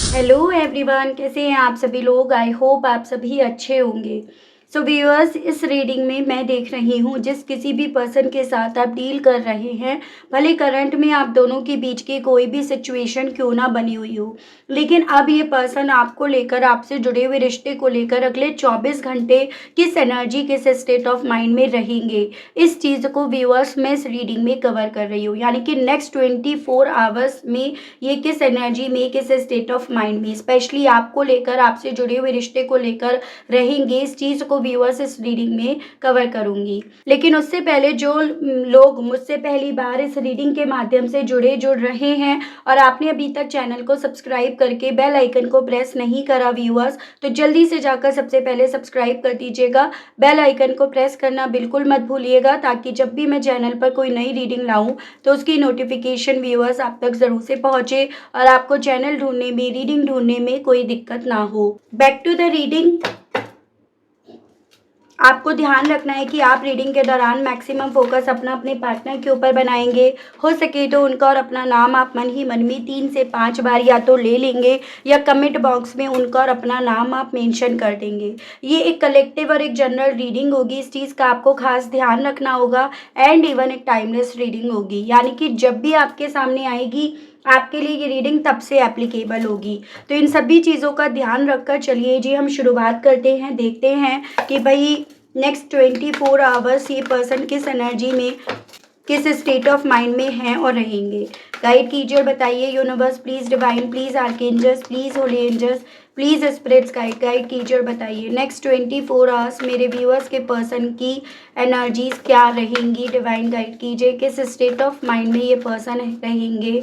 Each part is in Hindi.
हेलो एवरीवन, कैसे हैं आप सभी लोग। आई होप आप सभी अच्छे होंगे। सो व्यूअर्स, इस रीडिंग में मैं देख रही हूँ जिस किसी भी पर्सन के साथ आप डील कर रहे हैं, भले करंट में आप दोनों के बीच की कोई भी सिचुएशन क्यों ना बनी हुई हो, लेकिन अब ये पर्सन आपको लेकर, आपसे जुड़े हुए रिश्ते को लेकर अगले 24 घंटे किस एनर्जी, किस स्टेट ऑफ माइंड में रहेंगे, इस चीज़ को व्यूअर्स मैं इस रीडिंग में कवर कर रही हूँ। यानी कि नेक्स्ट 24 आवर्स में ये किस एनर्जी में, किस स्टेट ऑफ माइंड में स्पेशली आपको लेकर, आपसे जुड़े हुए रिश्ते को लेकर रहेंगे, इस चीज़ को व्यूअर्स इस रीडिंग में कवर करूंगी। लेकिन उससे पहले जो लोग मुझसे पहली बार इस रीडिंग के माध्यम से जुड़ रहे हैं और आपने अभी तक चैनल को सब्सक्राइब करके बेल आइकन को प्रेस नहीं करा व्यूअर्स, तो जल्दी से जाकर सबसे पहले सब्सक्राइब कर दीजिएगा। बेल आइकन को प्रेस करना बिल्कुल मत भूलिएगा, ताकि जब भी मैं चैनल पर कोई नई रीडिंग लाऊं तो उसकी नोटिफिकेशन व्यूअर्स आप तक ज़रूर से पहुंचे और आपको चैनल ढूंढने में, रीडिंग ढूंढने में कोई दिक्कत ना हो। Back to the reading. आपको ध्यान रखना है कि आप रीडिंग के दौरान मैक्सिमम फोकस अपने पार्टनर के ऊपर बनाएंगे। हो सके तो उनका और अपना नाम आप मन ही मन में 3 से 5 बार या तो ले लेंगे या कमेंट बॉक्स में उनका और अपना नाम आप मेंशन कर देंगे। ये एक कलेक्टिव और एक जनरल रीडिंग होगी, इस चीज़ का आपको खास ध्यान रखना होगा। एंड इवन एक टाइमलेस रीडिंग होगी, यानी कि जब भी आपके सामने आएगी आपके लिए ये रीडिंग तब से एप्लीकेबल होगी। तो इन सभी चीज़ों का ध्यान रखकर चलिए जी हम शुरुआत करते हैं। देखते हैं कि भाई नेक्स्ट 24 आवर्स ये पर्सन किस एनर्जी में, किस स्टेट ऑफ माइंड में हैं और रहेंगे। गाइड कीजिए और बताइए universe, please divine, please archangels, please holy angels, please spirits guide कीजिए और बताइए नेक्स्ट 24 आवर्स मेरे व्यूअर्स के पर्सन की एनर्जीज क्या रहेंगी। डिवाइन गाइड कीजिए, किस स्टेट ऑफ माइंड में ये पर्सन रहेंगे।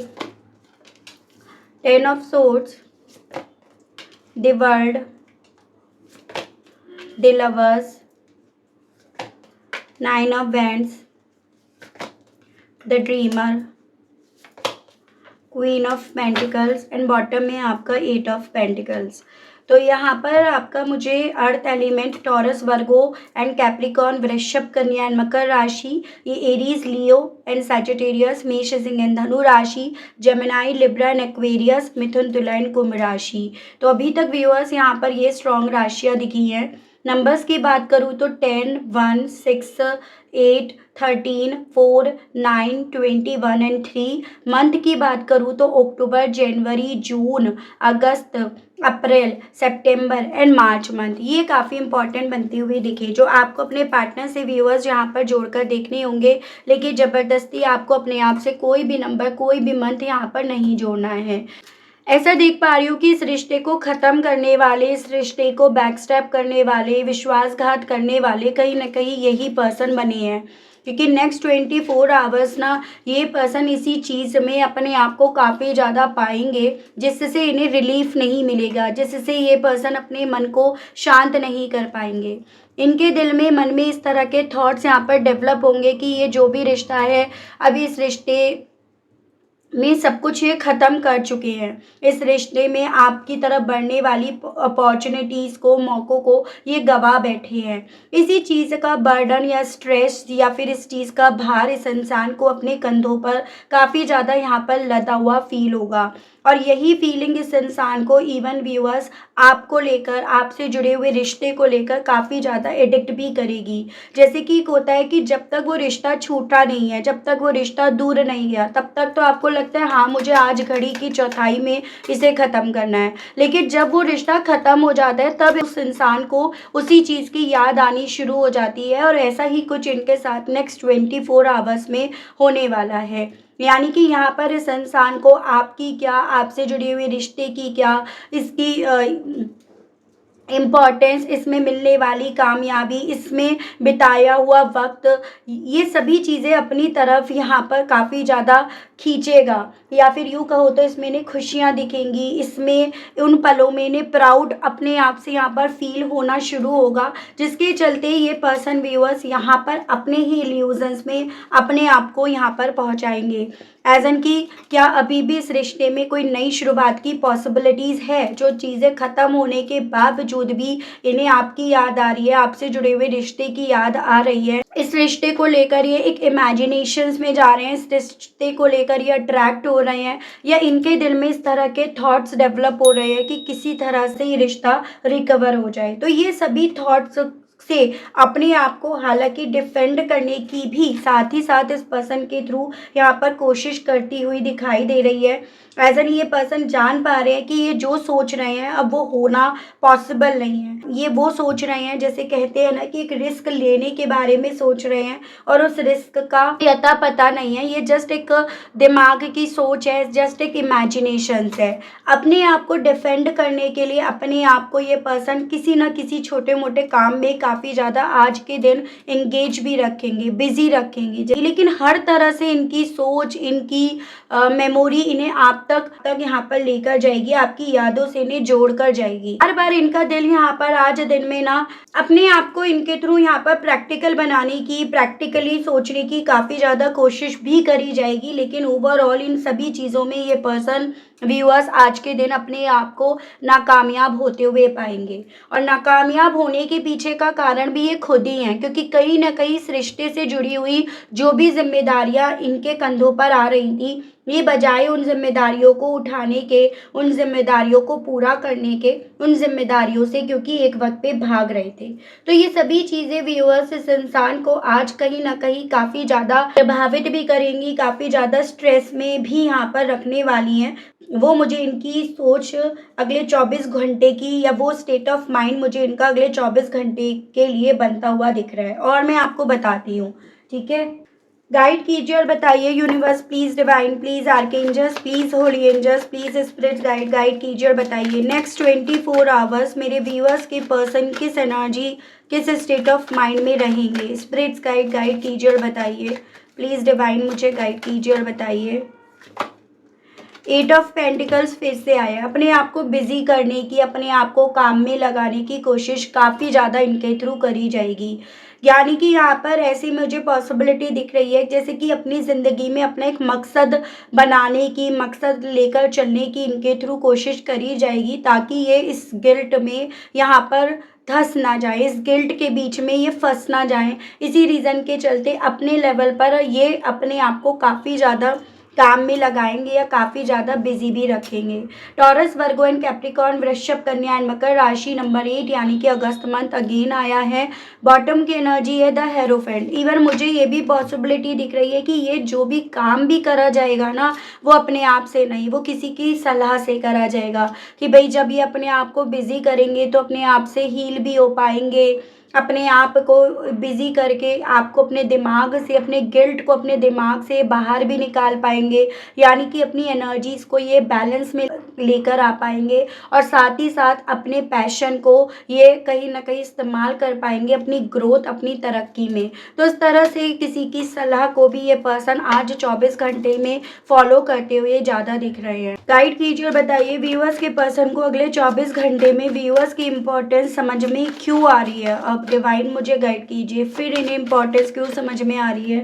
10 of swords, the world, the lovers, 9 of wands, the dreamer, queen of pentacles and bottom में आपका 8 ऑफ पेंटिकल्स। तो यहाँ पर आपका मुझे earth element taurus, Virgo and Capricorn, वृषभ, कन्या एंड मकर राशि, ये एरीज, लियो एंड सैजिटेरियस, मेष, सिंह एंड धनु राशि, जेमिनाई, लिब्रा एंड एक्वेरियस, मिथुन, तुला एंड कुंभ राशि। तो अभी तक व्यूअर्स यहाँ पर ये स्ट्रॉन्ग राशियाँ दिखी हैं। नंबर्स की बात करूँ तो 10, 1, 6, 8, 13, 4, 9, 21 एंड 3। मंथ की बात करूँ तो अक्टूबर, जनवरी, जून, अगस्त, अप्रैल, सितंबर एंड मार्च मंथ, ये काफ़ी इंपॉर्टेंट बनते हुए दिखे, जो आपको अपने पार्टनर से व्यूअर्स यहाँ पर जोड़कर देखने होंगे। लेकिन ज़बरदस्ती आपको अपने आप से कोई भी नंबर, कोई भी मंथ यहाँ पर नहीं जोड़ना है। ऐसा देख पा रही हूँ कि इस रिश्ते को ख़त्म करने वाले, इस रिश्ते को बैकस्टैप करने वाले, विश्वासघात करने वाले कहीं ना कहीं यही पर्सन बने हैं। क्योंकि नेक्स्ट 24 आवर्स ना ये पर्सन इसी चीज़ में अपने आप को काफ़ी ज़्यादा पाएंगे, जिससे इन्हें रिलीफ नहीं मिलेगा, जिससे ये पर्सन अपने मन को शांत नहीं कर पाएंगे। इनके दिल में, मन में इस तरह के थॉट्स यहाँ पर डेवलप होंगे कि ये जो भी रिश्ता है, अभी इस रिश्ते में सब कुछ ये ख़त्म कर चुके हैं। इस रिश्ते में आपकी तरफ बढ़ने वाली अपॉर्चुनिटीज़ को, मौक़ों को ये गवा बैठे हैं। इसी चीज़ का बर्डन या स्ट्रेस या फिर इस चीज़ का भार इस इंसान को अपने कंधों पर काफ़ी ज़्यादा यहाँ पर लदा हुआ फील होगा। और यही फीलिंग इस इंसान को, इवन व्यूअर्स, आपको लेकर, आपसे जुड़े हुए रिश्ते को लेकर काफ़ी ज़्यादा एडिक्ट भी करेगी। जैसे कि एक होता है कि जब तक वो रिश्ता छूटा नहीं है, जब तक वो रिश्ता दूर नहीं गया, तब तक तो आपको लगता है हाँ मुझे आज घड़ी की चौथाई में इसे ख़त्म करना है। लेकिन जब वो रिश्ता ख़त्म हो जाता है तब उस इंसान को उसी चीज़ की याद आनी शुरू हो जाती है। और ऐसा ही कुछ इनके साथ नेक्स्ट 24 आवर्स में होने वाला है। यानी कि यहाँ पर इस इंसान को आपकी क्या, आपसे जुड़े हुए रिश्ते की क्या, इसकी इम्पॉर्टेंस, इसमें मिलने वाली कामयाबी, इसमें बिताया हुआ वक्त, ये सभी चीज़ें अपनी तरफ यहाँ पर काफ़ी ज़्यादा खींचेगा। या फिर यूँ कहो तो इसमें इन्हें खुशियाँ दिखेंगी, इसमें उन पलों में इन्हें प्राउड अपने आप से यहाँ पर फील होना शुरू होगा, जिसके चलते ये पर्सन व्यूअर्स यहाँ पर अपने ही इल्यूजन्स में अपने आप को यहाँ पर पहुँचाएंगे। एज एन कि क्या अभी भी इस रिश्ते में कोई नई शुरुआत की पॉसिबिलिटीज़ है, जो चीज़ें ख़त्म होने के बावजूद भी इन्हें आपकी याद आ रही है, आपसे जुड़े हुए रिश्ते की याद आ रही है। इस रिश्ते को लेकर ये एक इमेजिनेशंस में जा रहे हैं, इस रिश्ते को लेकर ये अट्रैक्ट हो रहे हैं, या इनके दिल में इस तरह के थॉट्स डेवलप हो रहे हैं कि किसी तरह से ये रिश्ता रिकवर हो जाए। तो ये सभी थॉट्स से अपने आप को हालांकि डिफेंड करने की भी साथ ही साथ इस पर्सन के थ्रू यहाँ पर कोशिश करती हुई दिखाई दे रही है। एज एन ये पर्सन जान पा रहे हैं कि ये जो सोच रहे हैं अब वो होना पॉसिबल नहीं है। ये वो सोच रहे हैं, जैसे कहते हैं ना कि एक रिस्क लेने के बारे में सोच रहे हैं, और उस रिस्क का अता पता नहीं है। ये जस्ट एक दिमाग की सोच है, जस्ट एक इमेजिनेशन है। अपने आप को डिफेंड करने के लिए अपने आप को ये पर्सन किसी न किसी छोटे मोटे काम में काफ़ी ज़्यादा आज के दिन इंगेज भी रखेंगे, बिजी रखेंगे, लेकिन हर तरह से इनकी सोच, इनकी मेमोरी इन्हें आप तक यहाँ पर लेकर जाएगी, आपकी यादों से इन्हें जोड़ कर जाएगी। बार बार इनका दिल यहाँ पर आज दिन में ना अपने आप को इनके थ्रू यहाँ पर प्रैक्टिकल बनाने की, प्रैक्टिकली सोचने की काफ़ी ज़्यादा कोशिश भी करी जाएगी, लेकिन ओवरऑल इन सभी चीज़ों में ये पर्सन व्यूअर्स आज के दिन अपने आप को नाकामयाब होते हुए पाएंगे। और नाकामयाब होने के पीछे का कारण भी ये खुद ही हैं, क्योंकि कहीं ना कहीं इस रिश्ते से जुड़ी हुई जो भी जिम्मेदारियां इनके कंधों पर आ रही थी, ये बजाय उन जिम्मेदारियों को उठाने के, उन जिम्मेदारियों को पूरा करने के, उन जिम्मेदारियों से क्योंकि एक वक्त पे भाग रहे थे। तो ये सभी चीज़ें व्यूअर्स इस इंसान को आज कहीं ना कहीं काफ़ी ज़्यादा प्रभावित भी करेंगी, काफ़ी ज़्यादा स्ट्रेस में भी यहाँ पर रखने वाली हैं। वो मुझे इनकी सोच अगले 24 घंटे की, या वो स्टेट ऑफ माइंड मुझे इनका अगले 24 घंटे के लिए बनता हुआ दिख रहा है, और मैं आपको बताती हूँ। ठीक है, गाइड कीजिए और बताइए universe please, divine please, archangels please, holy angels please, spirit guide कीजिए और बताइए नेक्स्ट 24 आवर्स मेरे व्यूअर्स के पर्सन किस एनर्जी, किस स्टेट ऑफ माइंड में रहेंगे। स्पिरिट्स गाइड कीजिए और बताइए प्लीज, डिवाइन मुझे गाइड कीजिए और बताइए। 8 ऑफ पेंटिकल्स फिर से आया, अपने आप को बिजी करने की, अपने आप को काम में लगाने की कोशिश काफ़ी ज़्यादा इनके थ्रू करी जाएगी। यानी कि यहाँ पर ऐसी मुझे पॉसिबिलिटी दिख रही है जैसे कि अपनी ज़िंदगी में अपना एक मकसद बनाने की, मकसद लेकर चलने की इनके थ्रू कोशिश करी जाएगी, ताकि ये इस गिल्ट में यहाँ पर धंस ना जाए, इस गिल्ट के बीच में ये फंस ना जाए। इसी रीज़न के चलते अपने लेवल पर ये अपने आप को काफ़ी ज़्यादा काम में लगाएंगे या काफ़ी ज़्यादा बिजी भी रखेंगे। टॉरस, वर्गो एंड कैप्रिकॉर्न, वृषभ, कन्या एंड मकर राशि नंबर 8 यानी कि अगस्त मंथ अगेन आया है। बॉटम की एनर्जी है द हेरोफेंट। इवन मुझे ये भी पॉसिबिलिटी दिख रही है कि ये जो भी काम भी करा जाएगा ना, वो अपने आप से नहीं, वो किसी की सलाह से करा जाएगा, कि भाई जब ये अपने आप को बिजी करेंगे तो अपने आप से हील भी हो पाएंगे। अपने आप को बिजी करके आपको अपने दिमाग से, अपने गिल्ट को अपने दिमाग से बाहर भी निकाल पाएंगे, यानी कि अपनी एनर्जीज़ को ये बैलेंस में लेकर आ पाएंगे, और साथ ही साथ अपने पैशन को ये कहीं ना कहीं इस्तेमाल कर पाएंगे अपनी ग्रोथ, अपनी तरक्की में। तो इस तरह से किसी की सलाह को भी ये पर्सन आज 24 घंटे में फॉलो करते हुए ज़्यादा दिख रहे हैं। गाइड कीजिए और बताइए व्यूअर्स के पर्सन को अगले 24 घंटे में व्यूअर्स की इम्पोर्टेंस समझ में क्यों आ रही है। अब डिवाइन मुझे गाइड कीजिए, फिर इन्हें इम्पोर्टेंस क्यों समझ में आ रही है।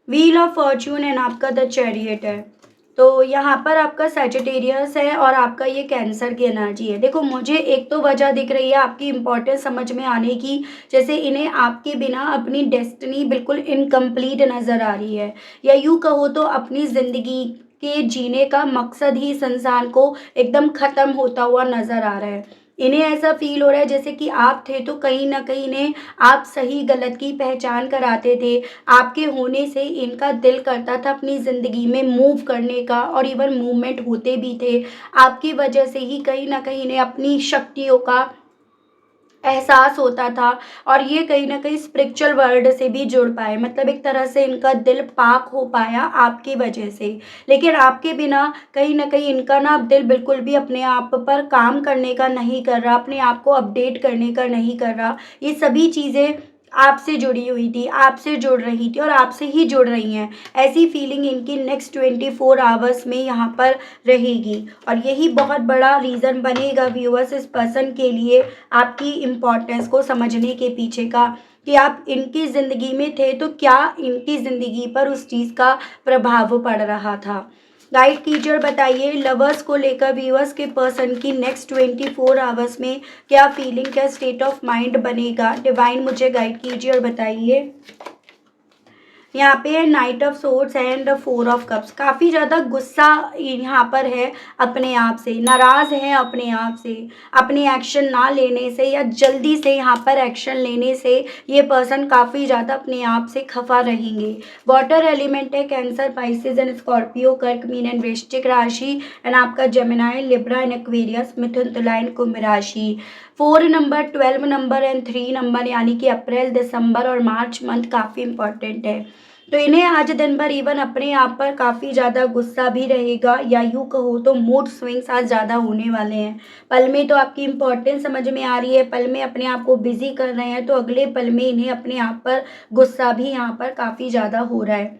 व्हील ऑफ फॉर्च्यून एंड आपका द चैरियट है। तो यहाँ पर आपका सैजिटेरियस है और आपका ये कैंसर की एनर्जी है। देखो मुझे एक तो वजह दिख रही है आपकी इम्पोर्टेंस समझ में आने की, जैसे इन्हें आपके बिना अपनी डेस्टिनी बिल्कुल इनकम्प्लीट नज़र आ रही है, या यूँ कहो तो अपनी ज़िंदगी के जीने का मकसद ही इस इंसान को एकदम ख़त्म होता हुआ नज़र आ रहा है। इन्हें ऐसा फील हो रहा है जैसे कि आप थे तो कहीं ना कहीं इन्हें आप सही गलत की पहचान कराते थे। आपके होने से इनका दिल करता था अपनी ज़िंदगी में मूव करने का, और इवन मूवमेंट होते भी थे। आपकी वजह से ही कहीं ना कहीं इन्हें अपनी शक्तियों का एहसास होता था, और ये कहीं ना कहीं स्पिरिचुअल वर्ल्ड से भी जुड़ पाए, मतलब एक तरह से इनका दिल पाक हो पाया आपकी वजह से। लेकिन आपके बिना कहीं ना कहीं इनका ना दिल बिल्कुल भी अपने आप पर काम करने का नहीं कर रहा, अपने आप को अपडेट करने का नहीं कर रहा। ये सभी चीज़ें आपसे जुड़ी हुई थी, आपसे जुड़ रही थी और आपसे ही जुड़ रही हैं। ऐसी फीलिंग इनकी नेक्स्ट 24 आवर्स में यहाँ पर रहेगी, और यही बहुत बड़ा रीज़न बनेगा व्यूअर्स इस पर्सन के लिए आपकी इम्पोर्टेंस को समझने के पीछे का, कि आप इनकी ज़िंदगी में थे तो क्या इनकी ज़िंदगी पर उस चीज़ का प्रभाव पड़ रहा था। गाइड कीजिए और बताइए लवर्स को लेकर व्यूअर्स के पर्सन की नेक्स्ट 24 आवर्स में क्या फीलिंग, क्या स्टेट ऑफ माइंड बनेगा। डिवाइन मुझे गाइड कीजिए और बताइए। यहाँ पे है night of swords and 4 of cups. काफ़ी ज़्यादा गुस्सा यहाँ पर है, अपने आप से नाराज़ है, अपने आप से, अपने एक्शन ना लेने से या जल्दी से यहाँ पर एक्शन लेने से ये पर्सन काफ़ी ज़्यादा अपने आप से खफा रहेंगे। वाटर एलिमेंट है कैंसर, पाइसेस एंड स्कॉर्पियो, कर्क, मीन एंड वृश्चिक राशि एंड आपका जेमिनाई, लिब्रा एंड एक्वेरियस, मिथुन, तुला एंड कुंभ राशि। 4 नंबर, 12 नंबर एंड 3 नंबर यानी कि अप्रैल, दिसंबर और मार्च मंथ काफ़ी इंपॉर्टेंट है। तो इन्हें आज दिन भर इवन अपने आप पर काफ़ी ज़्यादा गुस्सा भी रहेगा, या यूँ कहो तो मूड स्विंग्स आज ज़्यादा होने वाले हैं। पल में तो आपकी इम्पोर्टेंस समझ में आ रही है, पल में अपने आप को बिजी कर रहे हैं, तो अगले पल में इन्हें अपने आप पर गुस्सा भी यहाँ पर काफ़ी ज़्यादा हो रहा है।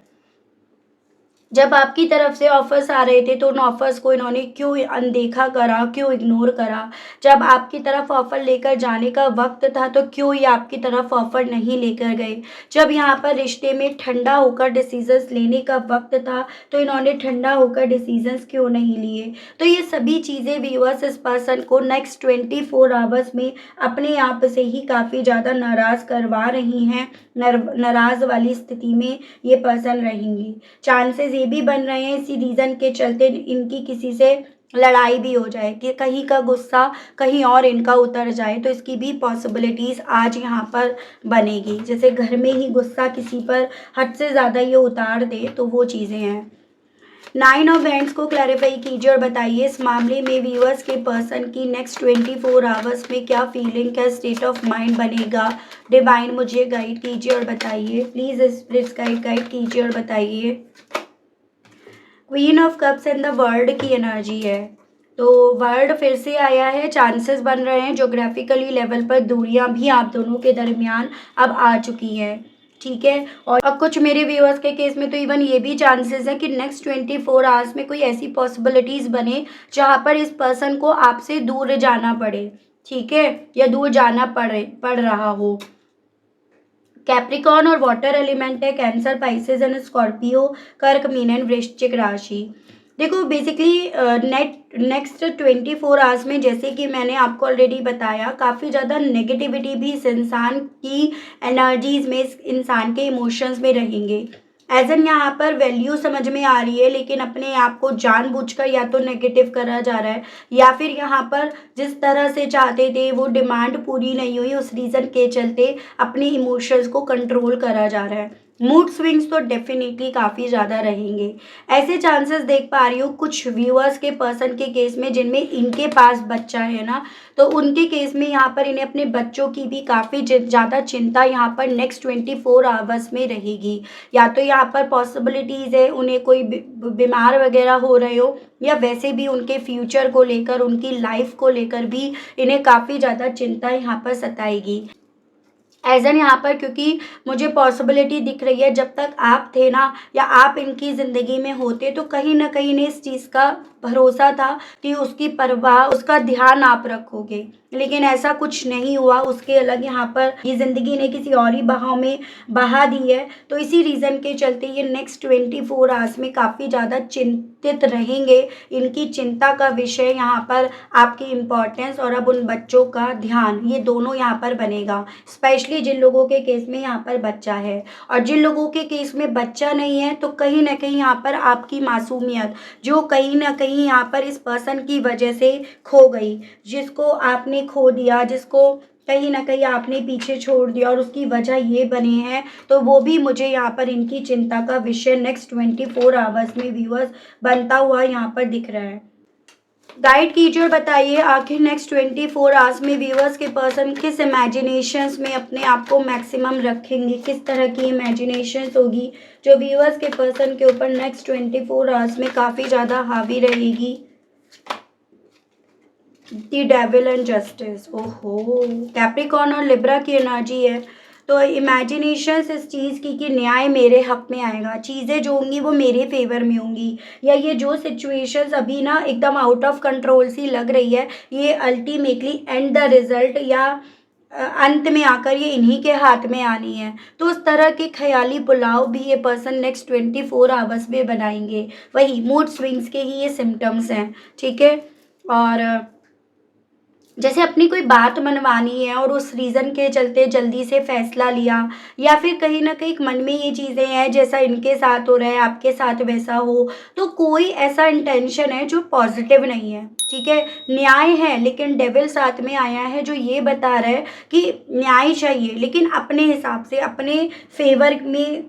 जब आपकी तरफ से ऑफर्स आ रहे थे तो उन ऑफर्स को इन्होंने क्यों अनदेखा करा, क्यों इग्नोर करा। जब आपकी तरफ ऑफर लेकर जाने का वक्त था तो क्यों ये आपकी तरफ ऑफर नहीं लेकर गए। जब यहाँ पर रिश्ते में ठंडा होकर डिसीजंस लेने का वक्त था तो इन्होंने ठंडा होकर डिसीजंस क्यों नहीं लिए। तो ये सभी चीज़ें व्यूअर्स इस पर्सन को नेक्स्ट 24 आवर्स में अपने आप से ही काफ़ी ज़्यादा नाराज़ करवा रही हैं। नाराज़ वाली स्थिति में ये पर्सन रहेंगी। चांसेस ये भी बन रहे हैं इसी रीज़न के चलते इनकी किसी से लड़ाई भी हो जाए, कि कहीं का गुस्सा कहीं और इनका उतर जाए, तो इसकी भी पॉसिबिलिटीज़ आज यहाँ पर बनेगी। जैसे घर में ही गुस्सा किसी पर हद से ज़्यादा ये उतार दे, तो वो चीज़ें हैं। 9 ऑफ वैंड्स को क्लैरिफाई कीजिए और बताइए इस मामले में व्यूअर्स के पर्सन की नेक्स्ट 24 आवर्स में क्या फीलिंग, क्या स्टेट ऑफ माइंड बनेगा। डिवाइन मुझे गाइड कीजिए और बताइए प्लीज़, स्पिरिट्स गाइड कीजिए और बताइए। Queen of cups and the world की एनर्जी है, तो वर्ल्ड फिर से आया है। चांसेस बन रहे हैं ज्योग्राफिकली लेवल पर दूरियां भी आप दोनों के दरमियान अब आ चुकी हैं, ठीक है। और अब कुछ मेरे व्यूअर्स के केस में तो इवन ये भी चांसेस है कि नेक्स्ट 24 आवर्स में कोई ऐसी पॉसिबिलिटीज़ बने जहाँ पर इस पर्सन को आपसे दूर जाना पड़े, ठीक है, या दूर जाना पड़ रहा हो। कैप्रिकॉर्न और वाटर एलिमेंट है कैंसर, पाइसेस एंड स्कॉर्पियो, कर्क, मीन एंड वृश्चिक राशि। देखो बेसिकली नेक्स्ट 24 आवर्स में जैसे कि मैंने आपको ऑलरेडी बताया काफ़ी ज़्यादा नेगेटिविटी भी इस इंसान की एनर्जीज में, इस इंसान के इमोशंस में रहेंगे। एज एन यहाँ पर वैल्यू समझ में आ रही है, लेकिन अपने आप को जानबूझकर या तो नेगेटिव करा जा रहा है, या फिर यहाँ पर जिस तरह से चाहते थे वो डिमांड पूरी नहीं हुई, उस रीज़न के चलते अपने इमोशंस को कंट्रोल करा जा रहा है। मूड स्विंग्स तो डेफिनेटली काफ़ी ज़्यादा रहेंगे। ऐसे चांसेस देख पा रही हूँ कुछ व्यूअर्स के पर्सन के केस में जिनमें इनके पास बच्चा है ना, तो उनके केस में यहाँ पर इन्हें अपने बच्चों की भी काफ़ी ज़्यादा चिंता यहाँ पर नेक्स्ट 24 आवर्स में रहेगी। या तो यहाँ पर पॉसिबिलिटीज़ है उन्हें कोई बीमार वगैरह हो रहे हो, या वैसे भी उनके फ्यूचर को लेकर, उनकी लाइफ को लेकर भी इन्हें काफ़ी ज़्यादा चिंता यहाँ पर सताएगी। एज एन यहाँ पर क्योंकि मुझे पॉसिबिलिटी दिख रही है जब तक आप थे ना, या आप इनकी ज़िंदगी में होते, तो कहीं ना कहीं इन्हें इस चीज़ का भरोसा था कि उसकी परवाह, उसका ध्यान आप रखोगे, लेकिन ऐसा कुछ नहीं हुआ। उसके अलग यहाँ पर ये ज़िंदगी ने किसी और ही बहाव में बहा दी है, तो इसी रीज़न के चलते ये नेक्स्ट 24 आवर्स में काफ़ी ज़्यादा चिंतित रहेंगे। इनकी चिंता का विषय यहाँ पर आपकी इम्पोर्टेंस और अब उन बच्चों का ध्यान, ये दोनों यहाँ पर बनेगा। स्पेशली जिन लोगों के केस में यहाँ पर बच्चा है, और जिन लोगों के केस में बच्चा नहीं है, तो कहीं ना कहीं यहाँ पर आपकी मासूमियत जो कहीं ना कहीं यहाँ पर इस पर्सन की वजह से खो गई, जिसको आपने खो दिया, जिसको कहीं ना कहीं आपने पीछे छोड़ दिया, और उसकी वजह ये बनी है, तो वो भी मुझे यहाँ पर इनकी चिंता का विषय नेक्स्ट 24 आवर्स में व्यूअर्स बनता हुआ यहाँ पर दिख रहा है। गाइड कीजिए और बताइए आखिर नेक्स्ट 24 आवर्स में व्यूअर्स के पर्सन किस इमेजिनेशंस में अपने आप को मैक्सिमम रखेंगे, किस तरह की इमेजिनेशंस होगी जो व्यूअर्स के पर्सन के ऊपर नेक्स्ट 24 आवर्स में काफ़ी ज़्यादा हावी रहेगी। द डेविल एंड जस्टिस, ओहो, कैप्रिकॉर्न और लिब्रा की एनर्जी है, तो इमेजिनेशंस इस चीज़ की कि न्याय मेरे हक में आएगा, चीज़ें जो होंगी वो मेरे फेवर में होंगी, या ये जो सिचुएशंस अभी ना एकदम आउट ऑफ कंट्रोल सी लग रही है, ये अल्टीमेटली एंड द रिजल्ट या अंत में आकर ये इन्हीं के हाथ में आनी है। तो उस तरह के ख़याली पुलाव भी ये पर्सन नेक्स्ट 24 आवर्स में बनाएँगे। वही मूड स्विंग्स के ही ये सिम्पटम्स हैं, ठीक है? और जैसे अपनी कोई बात मनवानी है और उस रीज़न के चलते जल्दी से फ़ैसला लिया, या फिर कहीं न कहीं मन में ये चीज़ें हैं जैसा इनके साथ हो रहा है आपके साथ वैसा हो, तो कोई ऐसा इंटेंशन है जो पॉज़िटिव नहीं है, ठीक है? न्याय है लेकिन डेविल साथ में आया है जो ये बता रहा है कि न्याय चाहिए लेकिन अपने हिसाब से, अपने फ़ेवर में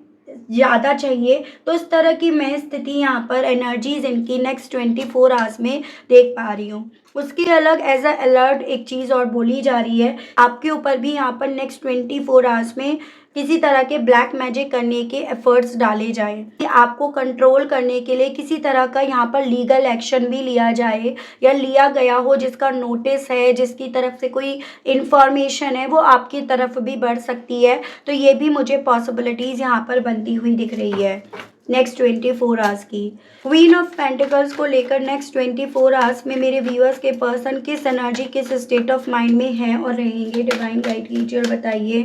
ज़्यादा चाहिए। तो इस तरह की मैं स्थिति यहाँ पर एनर्जीज़ इनकी नेक्स्ट 24 आवर्स में देख पा रही हूँ। उसके अलग एज़ अ अलर्ट एक चीज़ और बोली जा रही है, आपके ऊपर भी यहाँ पर नेक्स्ट 24 आवर्स में किसी तरह के ब्लैक मैजिक करने के एफ़र्ट्स डाले जाएँ। कि आपको कंट्रोल करने के लिए किसी तरह का यहाँ पर लीगल एक्शन भी लिया जाए, या लिया गया हो जिसका नोटिस है, जिसकी तरफ से कोई इन्फॉर्मेशन है, वो आपकी तरफ भी बढ़ सकती है। तो ये भी मुझे पॉसिबिलिटीज़ यहाँ पर बनती हुई दिख रही है नेक्स्ट 24 आवर्स की। क्वीन ऑफ पेंटिकल्स को लेकर नेक्स्ट 24 आवर्स में मेरे व्यूअर्स के पर्सन किस एनर्जी, किस स्टेट ऑफ माइंड में हैं और रहेंगे, डिवाइन गाइड कीजिए और बताइए।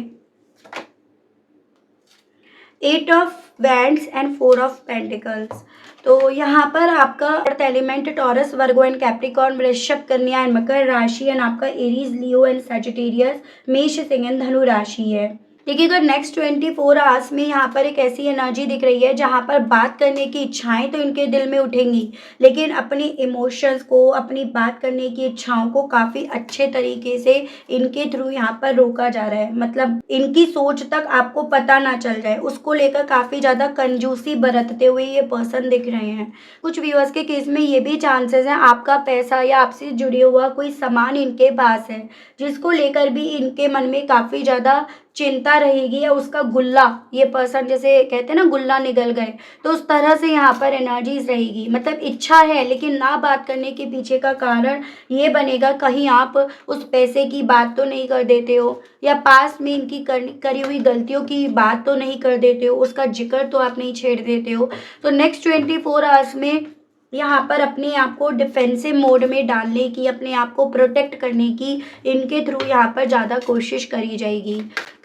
8 of wands and 4 of pentacles. तो यहाँ पर आपका earth element taurus, Virgo and Capricorn, वृषभ, कन्या एंड मकर राशि, एंड आपका एरीज, लियो एंड सजिटेरियस, मेष, सिंह एंड धनु राशि है। देखिए, अगर नेक्स्ट 24 आवर्स में यहाँ पर एक ऐसी एनर्जी दिख रही है जहाँ पर बात करने की इच्छाएं तो इनके दिल में उठेंगी, लेकिन अपनी इमोशंस को, अपनी बात करने की इच्छाओं को काफ़ी अच्छे तरीके से इनके थ्रू यहाँ पर रोका जा रहा है। मतलब इनकी सोच तक आपको पता ना चल जाए, उसको लेकर काफ़ी ज़्यादा कंजूसी बरतते हुए ये पर्सन दिख रहे हैं। कुछ व्यूअर्स के केस में ये भी चांसेस हैं आपका पैसा या आपसे जुड़े हुआ कोई सामान इनके पास है, जिसको लेकर भी इनके मन में काफ़ी ज़्यादा चिंता रहेगी, या उसका गुल्ला, ये पर्सन जैसे कहते हैं ना गुल्ला निगल गए, तो उस तरह से यहाँ पर एनर्जीज रहेगी। मतलब इच्छा है लेकिन ना बात करने के पीछे का कारण ये बनेगा, कहीं आप उस पैसे की बात तो नहीं कर देते हो, या पास में इनकी करी हुई गलतियों की बात तो नहीं कर देते हो, उसका जिक्र तो आप नहीं छेड़ देते हो। तो नेक्स्ट 24 आवर्स में यहाँ पर अपने आप को डिफेंसिव मोड में डालने की, अपने आप को प्रोटेक्ट करने की इनके थ्रू यहाँ पर ज़्यादा कोशिश करी जाएगी।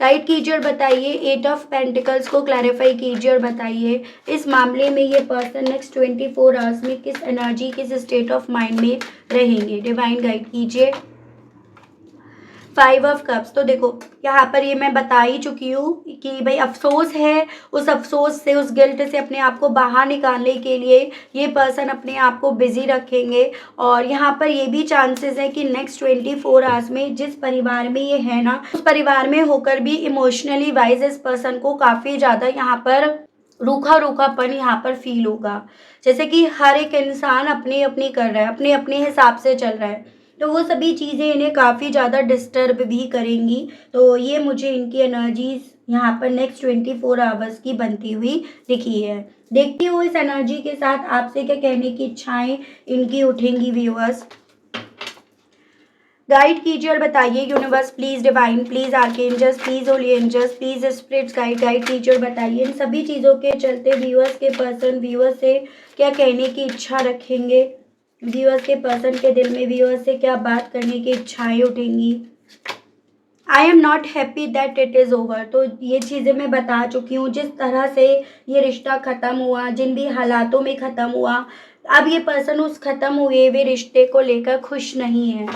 गाइड कीजिए और बताइए, 8 ऑफ पेंटिकल्स को क्लैरिफाई कीजिए और बताइए इस मामले में ये पर्सन नेक्स्ट 24 आवर्स में किस एनर्जी, किस स्टेट ऑफ माइंड में रहेंगे, डिवाइन गाइड कीजिए। 5 ऑफ कप्स। तो देखो, यहाँ पर ये मैं बता ही चुकी हूँ कि भाई अफ़सोस है, उस अफ़सोस से, उस गिल्ट से अपने आप को बाहर निकालने के लिए ये पर्सन अपने आप को बिज़ी रखेंगे। और यहाँ पर ये भी चांसेस है कि नेक्स्ट 24 आवर्स में जिस परिवार में ये है ना, उस परिवार में होकर भी इमोशनली वाइज इस पर्सन को काफ़ी ज़्यादा यहाँ पर रूखापन यहाँ पर फील होगा। जैसे कि हर एक इंसान अपनी अपनी कर रहा है, अपने अपने हिसाब से चल रहा है, तो वो सभी चीज़ें इन्हें काफ़ी ज़्यादा डिस्टर्ब भी करेंगी। तो ये मुझे इनकी एनर्जीज़ यहाँ पर नेक्स्ट 24 आवर्स की बनती हुई दिखी है। देखती हूँ इस एनर्जी के साथ आपसे क्या कहने की इच्छाएं इनकी उठेंगी व्यूअर्स। गाइड कीजिए और बताइए universe, please divine, please archangels, please holy angels, please spirits guide कीजिए और बताइए इन सभी चीज़ों के चलते व्यूअर्स के पर्सन व्यूअर्स से क्या कहने की इच्छा रखेंगे, व्यूअर्स के पर्सन के दिल में व्यूअर्स से क्या बात करने की इच्छाएं उठेंगी। I am not happy that it is over. तो ये चीज़ें मैं बता चुकी हूँ, जिस तरह से ये रिश्ता ख़त्म हुआ, जिन भी हालातों में ख़त्म हुआ, अब ये पर्सन उस ख़त्म हुए हुए रिश्ते को लेकर खुश नहीं है।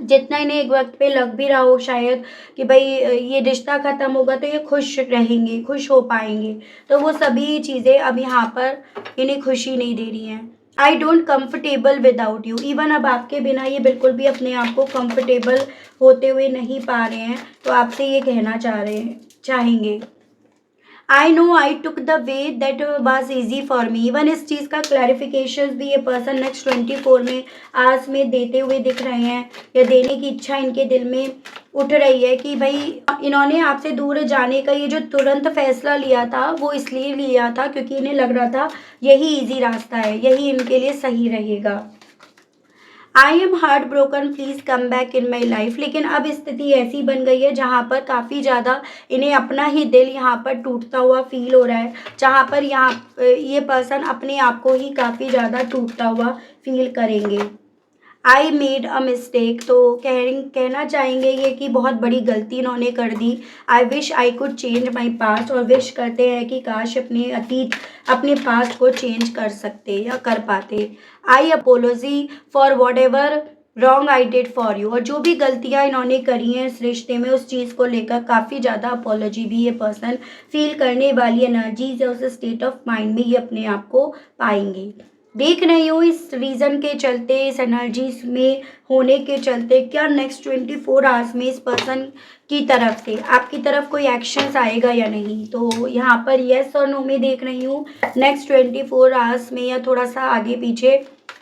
जितना इन्हें एक वक्त पे लग भी रहा हो शायद कि भाई ये रिश्ता ख़त्म होगा तो ये खुश रहेंगे, खुश हो पाएंगे, तो वो सभी चीज़ें अब यहाँ पर इन्हें खुशी नहीं दे रही हैं। I don't comfortable without you. Even अब आपके बिना ये बिल्कुल भी अपने आप को कम्फर्टेबल होते हुए नहीं पा रहे हैं, तो आपसे ये कहना चाहेंगे, I know I took the way that was easy for me. Even इस चीज़ का क्लैरिफिकेशन भी ये पर्सन नेक्स्ट 24 में आज में देते हुए दिख रहे हैं, या देने की इच्छा इनके दिल में उठ रही है कि भाई इन्होंने आपसे दूर जाने का ये जो तुरंत फैसला लिया था वो इसलिए लिया था क्योंकि इन्हें लग रहा था यही ईजी रास्ता है, यही इनके लिए सही रहेगा। I am heart broken, please come back in my life. लेकिन अब स्थिति ऐसी बन गई है जहाँ पर काफ़ी ज़्यादा इन्हें अपना ही दिल यहाँ पर टूटता हुआ फील हो रहा है, जहाँ पर ये पर्सन अपने आप को ही काफ़ी ज़्यादा टूटता हुआ फील करेंगे। आई मेड अ मिस्टेक, तो कहना चाहेंगे ये कि बहुत बड़ी गलती इन्होंने कर दी। I wish I could change my past, और विश करते हैं कि काश अपने अतीत अपने पास्ट को चेंज कर सकते या कर पाते। I apology for what wrong I did for you, और जो भी गलतियाँ इन्होंने करी हैं इस रिश्ते में उस चीज़ को लेकर काफ़ी ज़्यादा अपोलॉजी भी ये पर्सन फील करने वाली एनर्जीज है, उस स्टेट ऑफ माइंड में ये अपने आप को पाएंगे। देख रही हूँ इस रीज़न के चलते, इस एनर्जीज में होने के चलते क्या नेक्स्ट 24 आवर्स में इस पर्सन की तरफ से आपकी तरफ कोई एक्शंस आएगा या नहीं। तो यहाँ पर येस और नो में देख रही हूँ नेक्स्ट 24 आवर्स में या थोड़ा सा आगे पीछे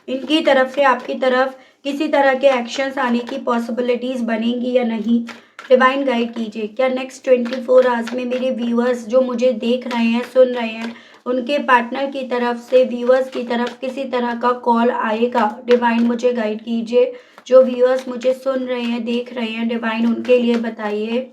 इनकी तरफ से आपकी तरफ किसी तरह के एक्शंस आने की पॉसिबिलिटीज़ बनेंगी या नहीं। डिवाइन गाइड कीजिए, क्या नेक्स्ट 24 आवर्स में मेरे व्यूअर्स जो मुझे देख रहे हैं सुन रहे हैं उनके पार्टनर की तरफ से व्यूअर्स की तरफ किसी तरह का कॉल आएगा। डिवाइन मुझे गाइड कीजिए, जो व्यूअर्स मुझे सुन रहे हैं देख रहे हैं डिवाइन उनके लिए बताइए।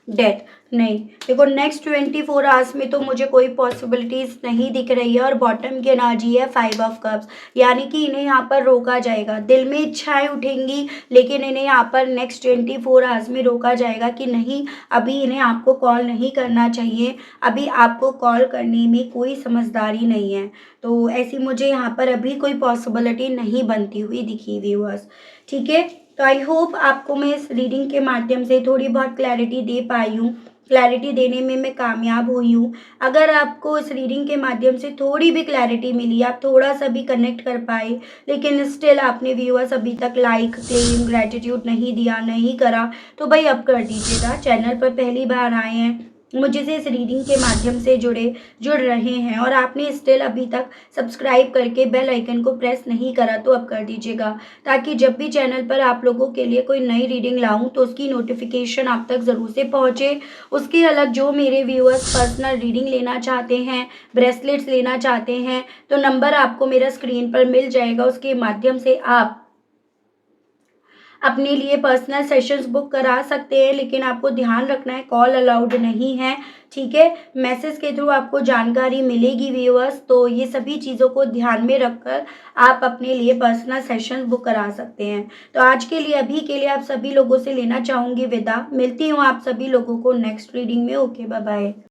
डेथ, नहीं, देखो नेक्स्ट 24 आवर्स में तो मुझे कोई पॉसिबिलिटीज़ नहीं दिख रही है, और बॉटम की एनर्जी है 5 ऑफ कप्स, यानी कि इन्हें यहाँ पर रोका जाएगा। दिल में इच्छाएं उठेंगी लेकिन इन्हें यहाँ पर नेक्स्ट 24 आवर्स में रोका जाएगा कि नहीं, अभी इन्हें आपको कॉल नहीं करना चाहिए, अभी आपको कॉल करने में कोई समझदारी नहीं है। तो ऐसी मुझे यहाँ पर अभी कोई पॉसिबिलिटी नहीं बनती हुई दिखी व्यूअर्स। ठीक है, तो आई होप आपको मैं इस रीडिंग के माध्यम से थोड़ी बहुत क्लैरिटी दे पाई हूँ, क्लैरिटी देने में मैं कामयाब हुई हूँ। अगर आपको इस रीडिंग के माध्यम से थोड़ी भी क्लैरिटी मिली, आप थोड़ा सा भी कनेक्ट कर पाए, लेकिन स्टिल आपने व्यूअर्स अभी तक लाइक क्लेम ग्रेटिट्यूड नहीं दिया, नहीं करा, तो भाई अब कर दीजिएगा। चैनल पर पहली बार आए हैं, मुझे से इस रीडिंग के माध्यम से जुड़ रहे हैं और आपने स्टिल अभी तक सब्सक्राइब करके बेल आइकन को प्रेस नहीं करा, तो अब कर दीजिएगा, ताकि जब भी चैनल पर आप लोगों के लिए कोई नई रीडिंग लाऊं तो उसकी नोटिफिकेशन आप तक ज़रूर से पहुंचे। उसके अलग जो मेरे व्यूअर्स पर्सनल रीडिंग लेना चाहते हैं, ब्रेसलेट्स लेना चाहते हैं, तो नंबर आपको मेरा स्क्रीन पर मिल जाएगा, उसके माध्यम से आप अपने लिए पर्सनल सेशंस बुक करा सकते हैं। लेकिन आपको ध्यान रखना है कॉल अलाउड नहीं है, ठीक है। मैसेज के थ्रू आपको जानकारी मिलेगी व्यूअर्स, तो ये सभी चीज़ों को ध्यान में रखकर आप अपने लिए पर्सनल सेशंस बुक करा सकते हैं। तो आज के लिए अभी के लिए आप सभी लोगों से लेना चाहूँगी विदा। मिलती हूँ आप सभी लोगों को नेक्स्ट रीडिंग में। Okay, bye bye.